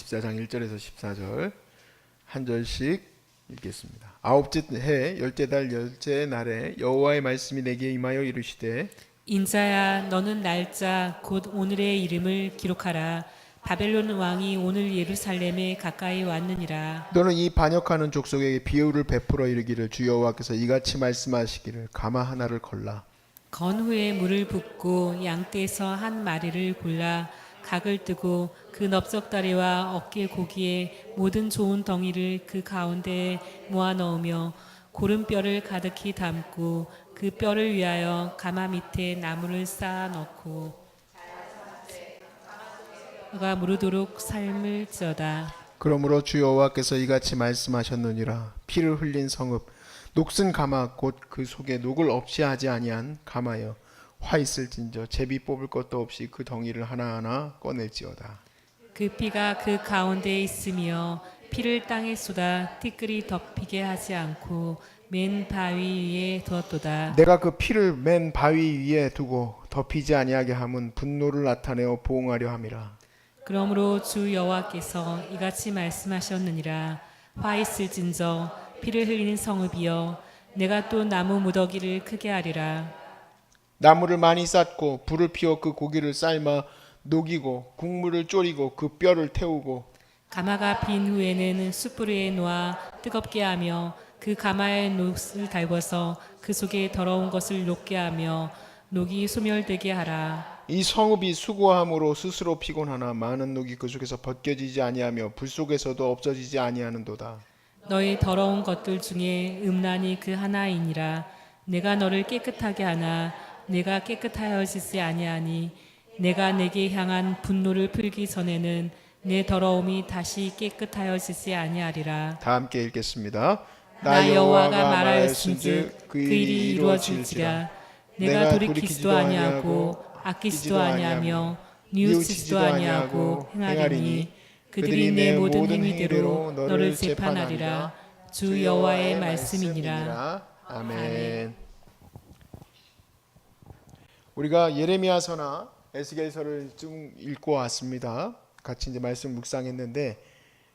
24장 1절에서 14절 한 절씩 읽겠습니다. 아홉째 해 열째 달 열째 날에 여호와의 말씀이 내게 임하여 이르시되 인자야 너는 날짜 곧 오늘의 이름을 기록하라. 바벨론 왕이 오늘 예루살렘에 가까이 왔느니라. 너는 이 반역하는 족속에게 비유를 베풀어 이르기를 주 여호와께서 이같이 말씀하시기를 가마 하나를 걸라. 건 후에 물을 붓고 양떼에서 한 마리를 골라 각을 뜨고 그 넓적다리와 어깨 고기에 모든 좋은 덩이를 그 가운데에 모아 넣으며 고른 뼈를 가득히 담고 그 뼈를 위하여 가마 밑에 나무를 쌓아 넣고 그가 무르도록 삶을지어다. 그러므로 주 여호와께서 이같이 말씀하셨느니라. 피를 흘린 성읍 녹슨 가마 곧 그 속에 녹을 없이 하지 아니한 가마여 화 있을진저 제비 뽑을 것도 없이 그 덩이를 하나하나 꺼낼지어다. 그 피가 그 가운데에 있으며 피를 땅에 쏟아 티끌이 덮이게 하지 않고 맨 바위 위에 두었도다. 내가 그 피를 맨 바위 위에 두고 덮이지 아니하게 함은 분노를 나타내어 보응하려 함이라. 그러므로 주 여호와께서 이같이 말씀하셨느니라. 화 있을진저 피를 흘리는 성읍이여 내가 또 나무 무더기를 크게 하리라. 나무를 많이 쌓고 불을 피워 그 고기를 삶아 녹이고 국물을 졸이고 그 뼈를 태우고 가마가 빈 후에는 숯불에 놓아 뜨겁게 하며 그 가마에 녹을 달궈서 그 속에 더러운 것을 녹게 하며 녹이 소멸되게 하라. 이 성읍이 수고함으로 스스로 피곤하나 많은 녹이 그 속에서 벗겨지지 아니하며 불 속에서도 없어지지 아니하는도다. 너의 더러운 것들 중에 음란이 그 하나이니라. 내가 너를 깨끗하게 하나 내가 깨끗하여지지 아니하니 내가 내게 향한 분노를 풀기 전에는 내 더러움이 다시 깨끗하여지지 아니하리라. 다 함께 읽겠습니다. 나 여호와가 말하였은즉 그 일이 이루어질지라. 내가 돌이키지도 아니하고 아끼지도 아니하며 뉘우치지도 아니하고 행하리니 그들이 내 모든 행위대로 너를 재판하리라. 주 여호와의 말씀이니라. 아멘. 우리가 예레미야서나 에스겔서를 좀 읽고 왔습니다. 같이 이제 말씀 묵상했는데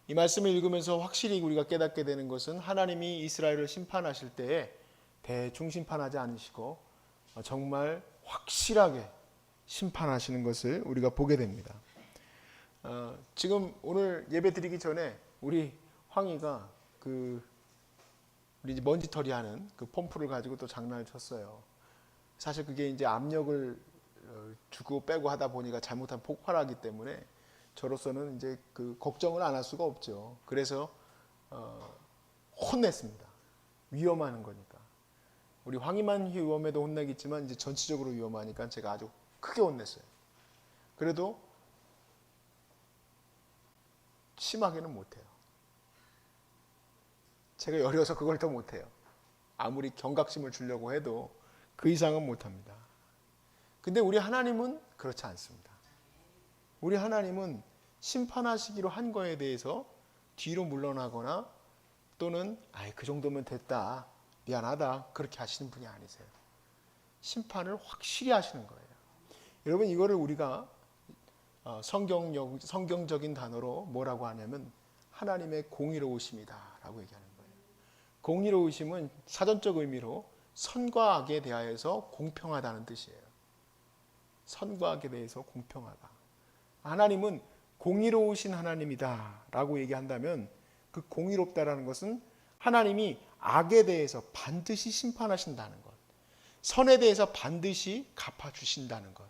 이 말씀을 읽으면서 확실히 우리가 깨닫게 되는 것은 하나님이 이스라엘을 심판하실 때에 대충 심판하지 않으시고 정말 확실하게 심판하시는 것을 우리가 보게 됩니다. 지금 오늘 예배 드리기 전에 우리 황이가 우리 이제 먼지털이 하는 그 펌프를 가지고 또 장난을 쳤어요. 사실 그게 이제 압력을 주고 빼고 하다 보니까 잘못하면 폭발하기 때문에 저로서는 이제 그 걱정을 안 할 수가 없죠. 그래서 혼냈습니다. 위험한 거니까. 우리 황희만 위험해도 혼내겠지만 이제 전체적으로 위험하니까 제가 아주 크게 혼냈어요. 그래도 심하게는 못해요. 제가 여려서 그걸 더 못해요. 아무리 경각심을 주려고 해도 그 이상은 못합니다. 근데 우리 하나님은 그렇지 않습니다. 우리 하나님은 심판하시기로 한 거에 대해서 뒤로 물러나거나 또는 그 정도면 됐다, 미안하다 그렇게 하시는 분이 아니세요. 심판을 확실히 하시는 거예요. 여러분 이거를 우리가 성경적인 단어로 뭐라고 하냐면 하나님의 공의로우심이다 라고 얘기하는 거예요. 공의로우심은 사전적 의미로 선과 악에 대하여서 공평하다는 뜻이에요. 선과 악에 대해서 공평하다. 하나님은 공의로우신 하나님이다 라고 얘기한다면 그 공의롭다라는 것은 하나님이 악에 대해서 반드시 심판하신다는 것, 선에 대해서 반드시 갚아주신다는 것,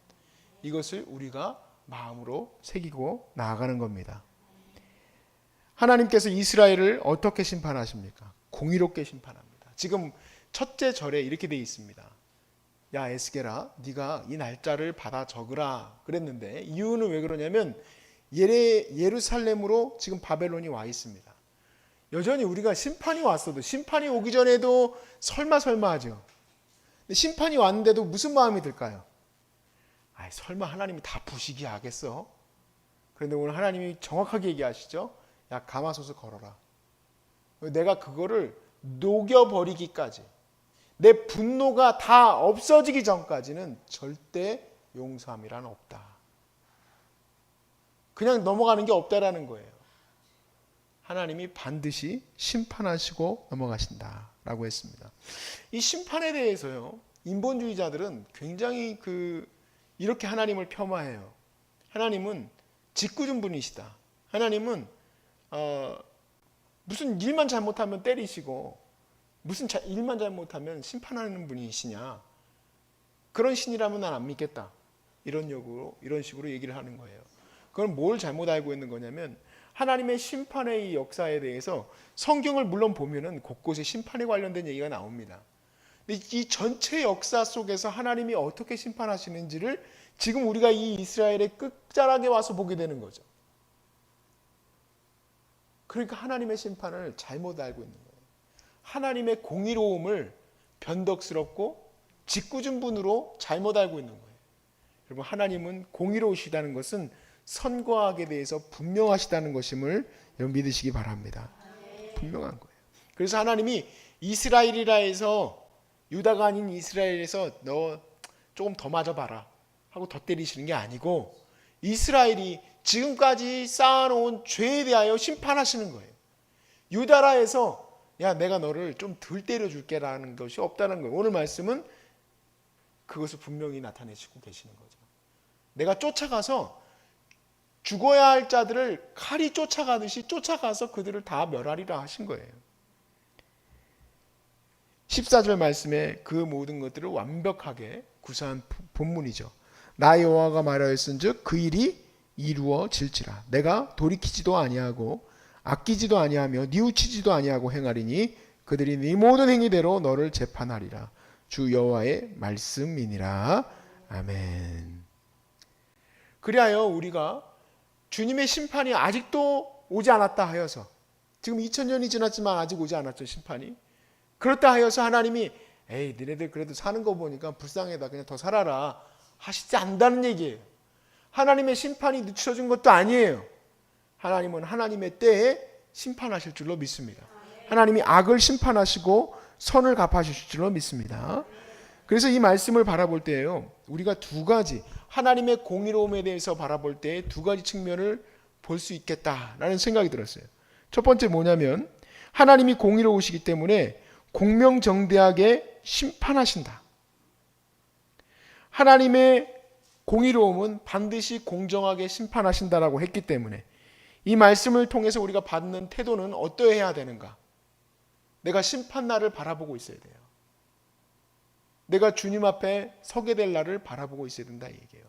이것을 우리가 마음으로 새기고 나아가는 겁니다. 하나님께서 이스라엘을 어떻게 심판하십니까? 공의롭게 심판합니다. 지금 첫째 절에 이렇게 되어 있습니다. 야 에스겔아 네가 이 날짜를 받아 적으라 그랬는데 이유는 왜 그러냐면 예루살렘으로 지금 바벨론이 와 있습니다. 여전히 우리가 심판이 왔어도 심판이 오기 전에도 설마 하죠. 근데 심판이 왔는데도 무슨 마음이 들까요? 설마 하나님이 다 부시기 하겠어? 그런데 오늘 하나님이 정확하게 얘기하시죠. 야 가마솥을 걸어라. 내가 그거를 녹여버리기까지 내 분노가 다 없어지기 전까지는 절대 용서함이란 없다. 그냥 넘어가는 게 없다라는 거예요. 하나님이 반드시 심판하시고 넘어가신다라고 했습니다. 이 심판에 대해서요, 인본주의자들은 굉장히 이렇게 하나님을 폄하해요. 하나님은 짓궂은 분이시다. 하나님은 무슨 일만 잘못하면 때리시고 무슨 일만 잘못하면 심판하는 분이시냐. 그런 신이라면 난 안 믿겠다. 이런 식으로 얘기를 하는 거예요. 그건 뭘 잘못 알고 있는 거냐면 하나님의 심판의 이 역사에 대해서 성경을 물론 보면은 곳곳에 심판에 관련된 얘기가 나옵니다. 근데 이 전체 역사 속에서 하나님이 어떻게 심판하시는지를 지금 우리가 이 이스라엘의 끝자락에 와서 보게 되는 거죠. 그러니까 하나님의 심판을 잘못 알고 있는 거예요. 하나님의 공의로움을 변덕스럽고 짓궂은 분으로 잘못 알고 있는 거예요. 여러분, 하나님은 공의로우시다는 것은 선과 악에 대해서 분명하시다는 것임을 여러분 믿으시기 바랍니다. 분명한 거예요. 그래서 하나님이 이스라엘이라 해서 유다가 아닌 이스라엘에서 너 조금 더 맞아봐라 하고 더 때리시는 게 아니고 이스라엘이 지금까지 쌓아놓은 죄에 대하여 심판하시는 거예요. 유다라 해서 야 내가 너를 좀 덜 때려줄게 라는 것이 없다는 거예요. 오늘 말씀은 그것을 분명히 나타내시고 계시는 거죠. 내가 쫓아가서 죽어야 할 자들을 칼이 쫓아가듯이 쫓아가서 그들을 다 멸하리라 하신 거예요. 14절 말씀에 그 모든 것들을 완벽하게 구사한 본문이죠. 나 여호와가 말하였은즉 그 일이 이루어질지라. 내가 돌이키지도 아니하고 아끼지도 아니하며 뉘우치지도 아니하고 행하리니 그들이 네 모든 행위대로 너를 재판하리라. 주 여호와의 말씀이니라. 아멘. 그리하여 우리가 주님의 심판이 아직도 오지 않았다 하여서 지금 2000년이 지났지만 아직 오지 않았죠. 심판이. 그렇다 하여서 하나님이 에이 너네들 그래도 사는 거 보니까 불쌍하다 그냥 더 살아라 하시지 않는다는 얘기예요. 하나님의 심판이 늦춰진 것도 아니에요. 하나님은 하나님의 때에 심판하실 줄로 믿습니다. 하나님이 악을 심판하시고 선을 갚아주실 줄로 믿습니다. 그래서 이 말씀을 바라볼 때요, 우리가 두 가지 하나님의 공의로움에 대해서 바라볼 때 두 가지 측면을 볼 수 있겠다라는 생각이 들었어요. 첫 번째 뭐냐면 하나님이 공의로우시기 때문에 공명정대하게 심판하신다. 하나님의 공의로움은 반드시 공정하게 심판하신다라고 했기 때문에 이 말씀을 통해서 우리가 받는 태도는 어떠해야 되는가? 내가 심판날을 바라보고 있어야 돼요. 내가 주님 앞에 서게 될 날을 바라보고 있어야 된다 이 얘기예요.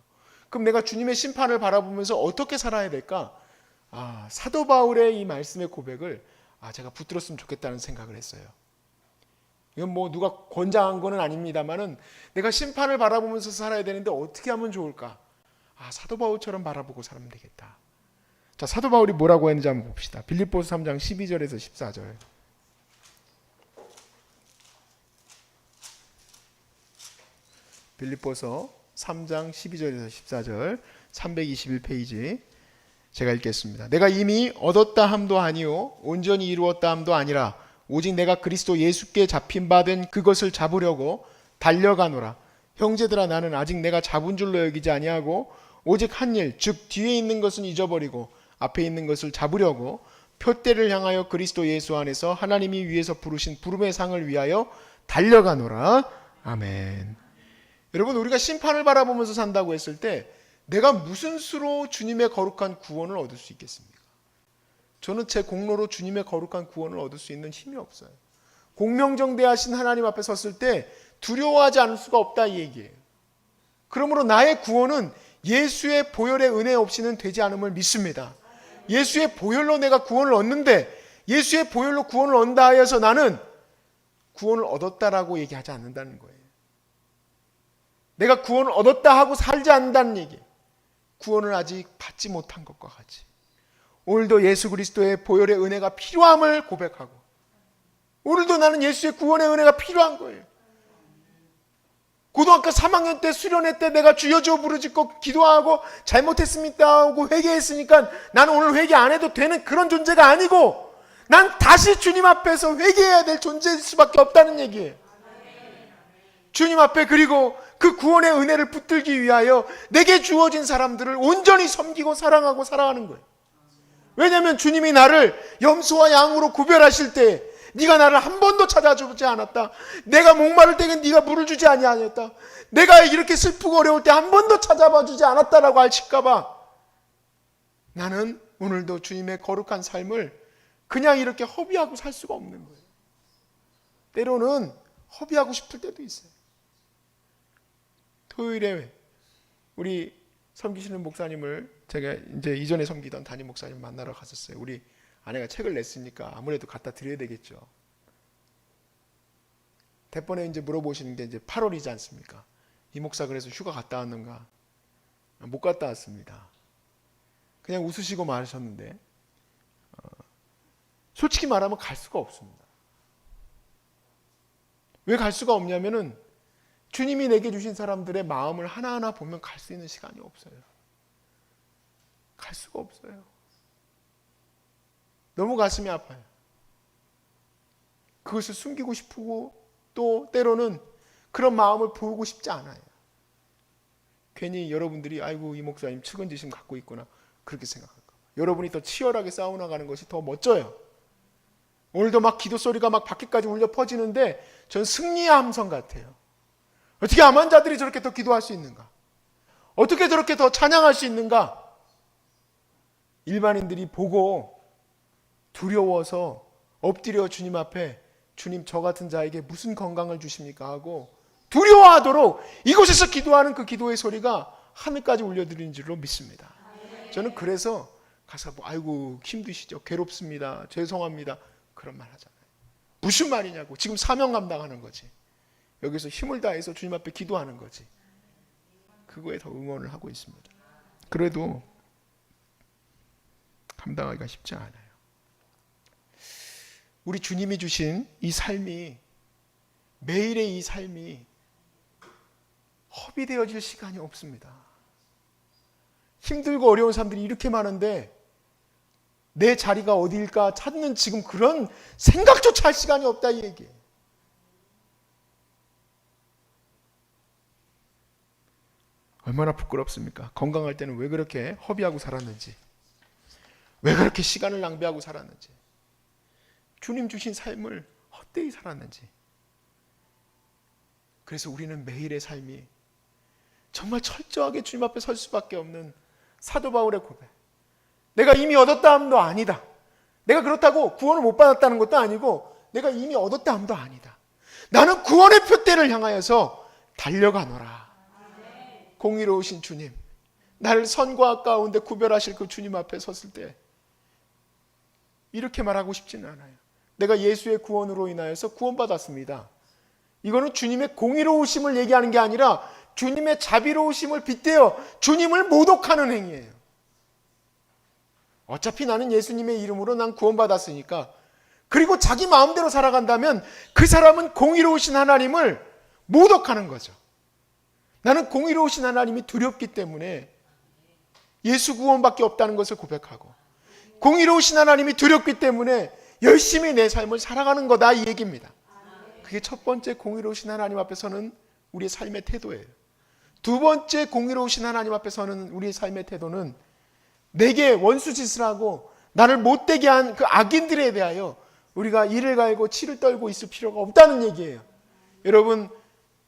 그럼 내가 주님의 심판을 바라보면서 어떻게 살아야 될까? 사도 바울의 이 말씀의 고백을 제가 붙들었으면 좋겠다는 생각을 했어요. 이건 뭐 누가 권장한 거는 아닙니다만은 내가 심판을 바라보면서 살아야 되는데 어떻게 하면 좋을까? 사도 바울처럼 바라보고 살면 되겠다. 자, 사도 바울이 뭐라고 했는지 한번 봅시다. 빌립보서 3장 12절에서 14절. 빌립보서 3장 12절에서 14절 321페이지 제가 읽겠습니다. 내가 이미 얻었다 함도 아니요 온전히 이루었다 함도 아니라 오직 내가 그리스도 예수께 잡힌 바 된 그것을 잡으려고 달려가노라. 형제들아 나는 아직 내가 잡은 줄로 여기지 아니하고 오직 한 일 즉 뒤에 있는 것은 잊어버리고 앞에 있는 것을 잡으려고 표대를 향하여 그리스도 예수 안에서 하나님이 위에서 부르신 부름의 상을 위하여 달려가노라. 아멘. 여러분 우리가 심판을 바라보면서 산다고 했을 때 내가 무슨 수로 주님의 거룩한 구원을 얻을 수 있겠습니까? 저는 제 공로로 주님의 거룩한 구원을 얻을 수 있는 힘이 없어요. 공명정대하신 하나님 앞에 섰을 때 두려워하지 않을 수가 없다 이 얘기예요. 그러므로 나의 구원은 예수의 보혈의 은혜 없이는 되지 않음을 믿습니다. 예수의 보혈로 내가 구원을 얻는데 예수의 보혈로 구원을 얻는다 하여서 나는 구원을 얻었다라고 얘기하지 않는다는 거예요. 내가 구원을 얻었다 하고 살지 않는다는 얘기예요. 구원을 아직 받지 못한 것과 같이 오늘도 예수 그리스도의 보혈의 은혜가 필요함을 고백하고 오늘도 나는 예수의 구원의 은혜가 필요한 거예요. 고등학교 3학년 때 수련회 때 내가 주여 주여 부르짖고 기도하고 잘못했습니다 하고 회개했으니까 나는 오늘 회개 안 해도 되는 그런 존재가 아니고 난 다시 주님 앞에서 회개해야 될 존재일 수밖에 없다는 얘기예요. 주님 앞에 그리고 그 구원의 은혜를 붙들기 위하여 내게 주어진 사람들을 온전히 섬기고 사랑하고 살아가는 거예요. 왜냐하면 주님이 나를 염소와 양으로 구별하실 때 네가 나를 한 번도 찾아주지 않았다. 내가 목마를 때에 네가 물을 주지 아니하였다. 내가 이렇게 슬프고 어려울 때 한 번도 찾아봐 주지 않았다라고 하실까 봐 나는 오늘도 주님의 거룩한 삶을 그냥 이렇게 허비하고 살 수가 없는 거예요. 때로는 허비하고 싶을 때도 있어요. 토요일에 우리 섬기시는 목사님을 제가 이제 이전에 섬기던 담임 목사님 만나러 갔었어요. 우리 아내가 책을 냈으니까 아무래도 갖다 드려야 되겠죠. 대번에 이제 물어보시는 게 이제 8월이지 않습니까? 이 목사 그래서 휴가 갔다 왔는가? 못 갔다 왔습니다. 그냥 웃으시고 말하셨는데 솔직히 말하면 갈 수가 없습니다. 왜 갈 수가 없냐면은 주님이 내게 주신 사람들의 마음을 하나하나 보면 갈 수 있는 시간이 없어요. 갈 수가 없어요. 너무 가슴이 아파요. 그것을 숨기고 싶고 또 때로는 그런 마음을 보이고 싶지 않아요. 괜히 여러분들이 아이고 이 목사님 측은지심 갖고 있구나 그렇게 생각할까 봐. 여러분이 더 치열하게 싸워나가는 것이 더 멋져요. 오늘도 막 기도 소리가 막 밖에까지 울려 퍼지는데 전 승리의 함성 같아요. 어떻게 암한 자들이 저렇게 더 기도할 수 있는가? 어떻게 저렇게 더 찬양할 수 있는가? 일반인들이 보고 두려워서 엎드려 주님 앞에 주님 저 같은 자에게 무슨 건강을 주십니까? 하고 두려워하도록 이곳에서 기도하는 그 기도의 소리가 하늘까지 울려드리는 줄로 믿습니다. 저는 그래서 가서 뭐 아이고 힘드시죠? 괴롭습니다. 죄송합니다. 그런 말 하잖아요. 무슨 말이냐고. 지금 사명 감당하는 거지. 여기서 힘을 다해서 주님 앞에 기도하는 거지. 그거에 더 응원을 하고 있습니다. 그래도 감당하기가 쉽지 않아요. 우리 주님이 주신 이 삶이 매일의 이 삶이 허비되어질 시간이 없습니다. 힘들고 어려운 사람들이 이렇게 많은데 내 자리가 어디일까 찾는 지금 그런 생각조차 할 시간이 없다 이 얘기예요. 얼마나 부끄럽습니까? 건강할 때는 왜 그렇게 허비하고 살았는지, 왜 그렇게 시간을 낭비하고 살았는지, 주님 주신 삶을 헛되이 살았는지. 그래서 우리는 매일의 삶이 정말 철저하게 주님 앞에 설 수밖에 없는 사도 바울의 고백. 내가 이미 얻었다 함도 아니다. 내가 그렇다고 구원을 못 받았다는 것도 아니고 내가 이미 얻었다 함도 아니다. 나는 구원의 표대를 향하여서 달려가노라. 공의로우신 주님, 나를 선과 악 가운데 구별하실 그 주님 앞에 섰을 때 이렇게 말하고 싶지는 않아요. 내가 예수의 구원으로 인하여서 구원받았습니다. 이거는 주님의 공의로우심을 얘기하는 게 아니라 주님의 자비로우심을 빗대어 주님을 모독하는 행위예요. 어차피 나는 예수님의 이름으로 난 구원받았으니까. 그리고 자기 마음대로 살아간다면 그 사람은 공의로우신 하나님을 모독하는 거죠. 나는 공의로우신 하나님이 두렵기 때문에 예수 구원밖에 없다는 것을 고백하고, 공의로우신 하나님이 두렵기 때문에 열심히 내 삶을 살아가는 거다 이 얘기입니다. 그게 첫 번째 공의로우신 하나님 앞에 서는 우리의 삶의 태도예요. 두 번째 공의로우신 하나님 앞에 서는 우리의 삶의 태도는 내게 원수짓을 하고 나를 못되게 한 그 악인들에 대하여 우리가 이를 갈고 치를 떨고 있을 필요가 없다는 얘기예요. 여러분,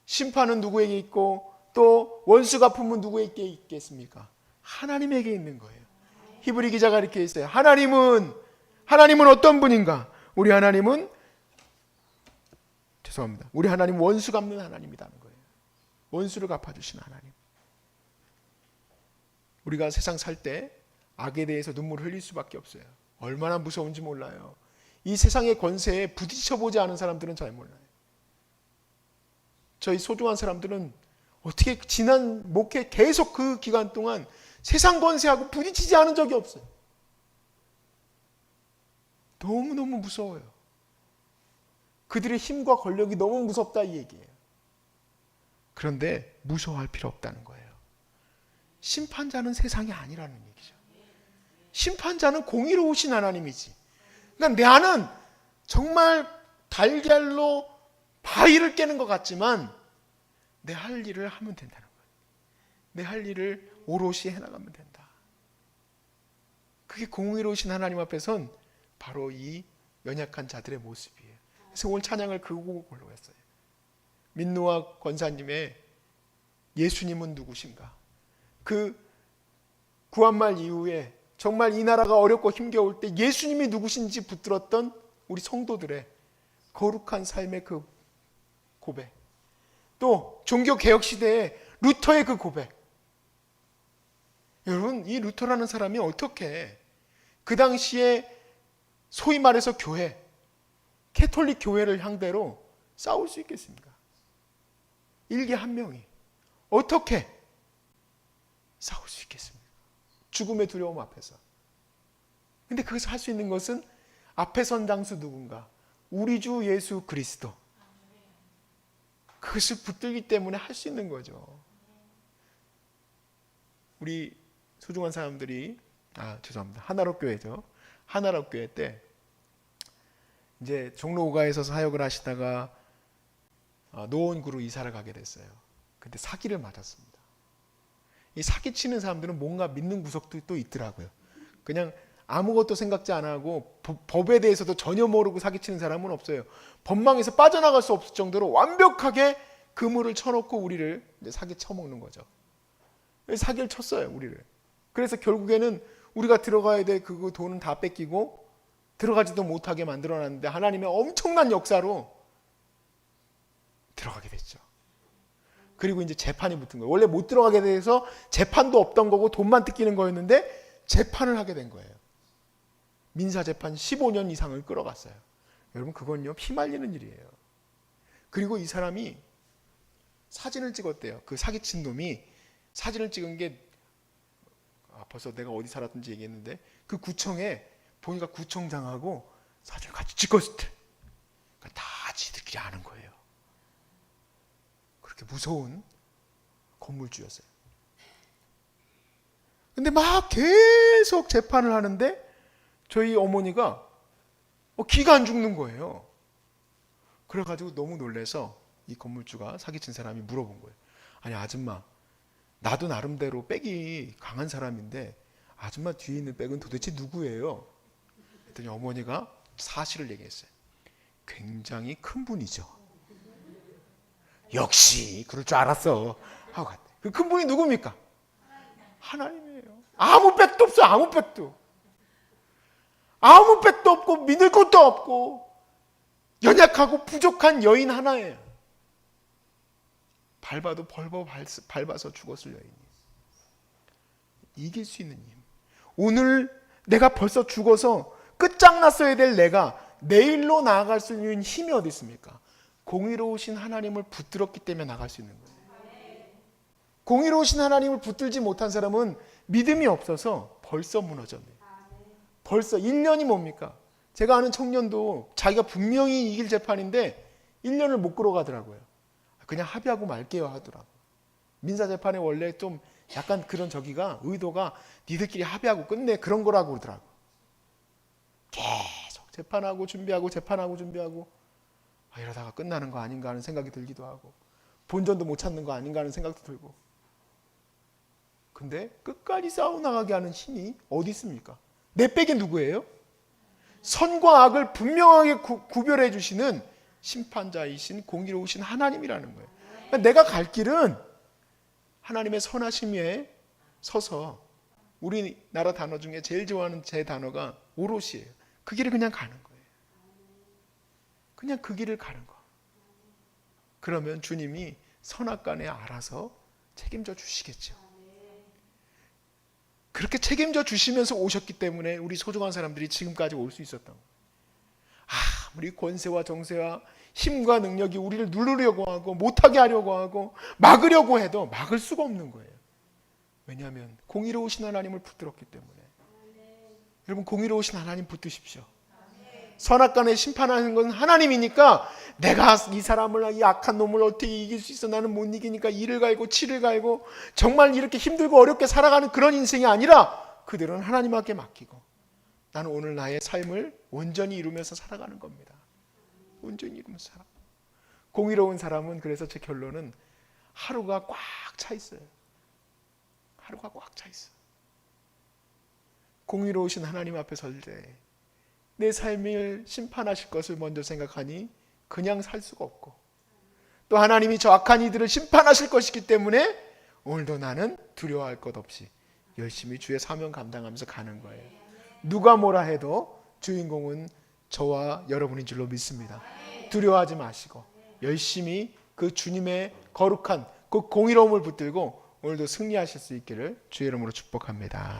심판은 누구에게 있고 또 원수 갚음은 누구에게 있겠습니까? 하나님에게 있는 거예요. 히브리 기자가 이렇게 했어요. 하나님은 어떤 분인가? 우리 하나님은 우리 하나님 원수 갚는 하나님이라는 거예요. 원수를 갚아주신 하나님. 우리가 세상 살 때 악에 대해서 눈물을 흘릴 수밖에 없어요. 얼마나 무서운지 몰라요. 이 세상의 권세에 부딪혀보지 않은 사람들은 잘 몰라요. 저희 소중한 사람들은 어떻게 지난 목회 계속 그 기간 동안 세상 권세하고 부딪히지 않은 적이 없어요. 너무너무 무서워요. 그들의 힘과 권력이 너무 무섭다 이 얘기예요. 그런데 무서워할 필요 없다는 거예요. 심판자는 세상이 아니라는 얘기죠. 심판자는 공의로우신 하나님이지. 그러니까 나는 정말 달걀로 바위를 깨는 것 같지만 내 할 일을 하면 된다는 거예요. 내 할 일을 오롯이 해나가면 된다. 그게 공의로우신 하나님 앞에선 바로 이 연약한 자들의 모습이에요. 그래서 오늘 찬양을 그 곡으로 했어요. 민노아 권사님의 예수님은 누구신가? 그 구한말 이후에 정말 이 나라가 어렵고 힘겨울 때 예수님이 누구신지 붙들었던 우리 성도들의 거룩한 삶의 그 고백, 또 종교개혁 시대의 루터의 그 고백. 여러분, 이 루터라는 사람이 어떻게 그 당시에 소위 말해서 교회, 캐톨릭 교회를 상대로 싸울 수 있겠습니까? 일개 한 명이 어떻게 싸울 수 있겠습니까? 죽음의 두려움 앞에서. 근데 그것을 할 수 있는 것은 앞에 선 장수 누군가? 우리 주 예수 그리스도. 그것을 붙들기 때문에 할 수 있는 거죠. 우리 소중한 사람들이, 죄송합니다. 하나로 교회죠. 하나로 교회 때 이제 종로 5가에서 사역을 하시다가 노원구로 이사를 가게 됐어요. 근데 사기를 맞았습니다. 이 사기치는 사람들은 뭔가 믿는 구석도 또 있더라고요. 그냥 아무것도 생각지 안 하고 법에 대해서도 전혀 모르고 사기치는 사람은 없어요. 법망에서 빠져나갈 수 없을 정도로 완벽하게 그물을 쳐놓고 우리를 이제 사기 쳐먹는 거죠. 사기를 쳤어요, 우리를. 그래서 결국에는 우리가 들어가야 될 그 돈은 다 뺏기고 들어가지도 못하게 만들어놨는데 하나님의 엄청난 역사로 들어가게 됐죠. 그리고 이제 재판이 붙은 거예요. 원래 못 들어가게 돼서 재판도 없던 거고 돈만 뜯기는 거였는데 재판을 하게 된 거예요. 민사재판 15년 이상을 끌어갔어요. 여러분, 그건요, 피말리는 일이에요. 그리고 이 사람이 사진을 찍었대요. 그 사기친 놈이 사진을 찍은 게 벌써 내가 어디 살았던지 얘기했는데 그 구청에 보니까 구청장하고 사진을 같이 찍었을 때 다 지들끼리 아는 거예요. 그렇게 무서운 건물주였어요. 근데 막 계속 재판을 하는데 저희 어머니가 기가 안 죽는 거예요. 그래가지고 너무 놀라서 이 건물주가 사기친 사람이 물어본 거예요. 아니 아줌마, 나도 나름대로 백이 강한 사람인데 아줌마 뒤에 있는 백은 도대체 누구예요? 그랬더니 어머니가 사실을 얘기했어요. 굉장히 큰 분이죠. 역시 그럴 줄 알았어 하고 갔대. 그 큰 분이 누굽니까? 하나님이에요. 아무 백도 없어. 아무 백도 없고 믿을 것도 없고 연약하고 부족한 여인 하나예요. 밟아도 벌벌 밟아서 죽었을 여인이. 이길 수 있는 힘. 오늘 내가 벌써 죽어서 끝장났어야 될 내가 내일로 나아갈 수 있는 힘이 어디 있습니까? 공의로우신 하나님을 붙들었기 때문에 나갈 수 있는 거예요. 공의로우신 하나님을 붙들지 못한 사람은 믿음이 없어서 벌써 무너졌네요. 벌써 1년이 뭡니까? 제가 아는 청년도 자기가 분명히 이길 재판인데 1년을 못 끌어가더라고요. 그냥 합의하고 말게요 하더라고요. 민사재판에 원래 좀 약간 그런 의도가 니들끼리 합의하고 끝내 그런 거라고 그러더라고요. 계속 재판하고 준비하고 이러다가 끝나는 거 아닌가 하는 생각이 들기도 하고 본전도 못 찾는 거 아닌가 하는 생각도 들고. 근데 끝까지 싸워나가게 하는 힘이 어디 있습니까? 내 백이 누구예요? 선과 악을 분명하게 구별해 주시는 심판자이신 공의로우신 하나님이라는 거예요. 그러니까 내가 갈 길은 하나님의 선하심 위에 서서, 우리나라 단어 중에 제일 좋아하는 제 단어가 오롯이에요. 그 길을 그냥 가는 거예요. 그냥 그 길을 가는 거. 그러면 주님이 선악간에 알아서 책임져 주시겠죠. 그렇게 책임져 주시면서 오셨기 때문에 우리 소중한 사람들이 지금까지 올 수 있었던 거예요. 아무리 권세와 정세와 힘과 능력이 우리를 누르려고 하고 못하게 하려고 하고 막으려고 해도 막을 수가 없는 거예요. 왜냐하면 공의로우신 하나님을 붙들었기 때문에. 여러분, 공의로우신 하나님 붙드십시오. 선악간에 심판하는 건 하나님이니까 내가 이 사람을, 이 악한 놈을 어떻게 이길 수 있어? 나는 못 이기니까 이를 갈고 치를 갈고 정말 이렇게 힘들고 어렵게 살아가는 그런 인생이 아니라 그들은 하나님께 맡기고 나는 오늘 나의 삶을 온전히 이루면서 살아가는 겁니다. 온전히 이루면서 살아. 공의로운 사람은, 그래서 제 결론은 하루가 꽉 차 있어요. 하루가 꽉 차 있어. 공의로우신 하나님 앞에 설 때 내 삶을 심판하실 것을 먼저 생각하니 그냥 살 수가 없고, 또 하나님이 저 악한 이들을 심판하실 것이기 때문에 오늘도 나는 두려워할 것 없이 열심히 주의 사명 감당하면서 가는 거예요. 누가 뭐라 해도 주인공은 저와 여러분인 줄로 믿습니다. 두려워하지 마시고 열심히 그 주님의 거룩한 그 공의로움을 붙들고 오늘도 승리하실 수 있기를 주의 이름으로 축복합니다.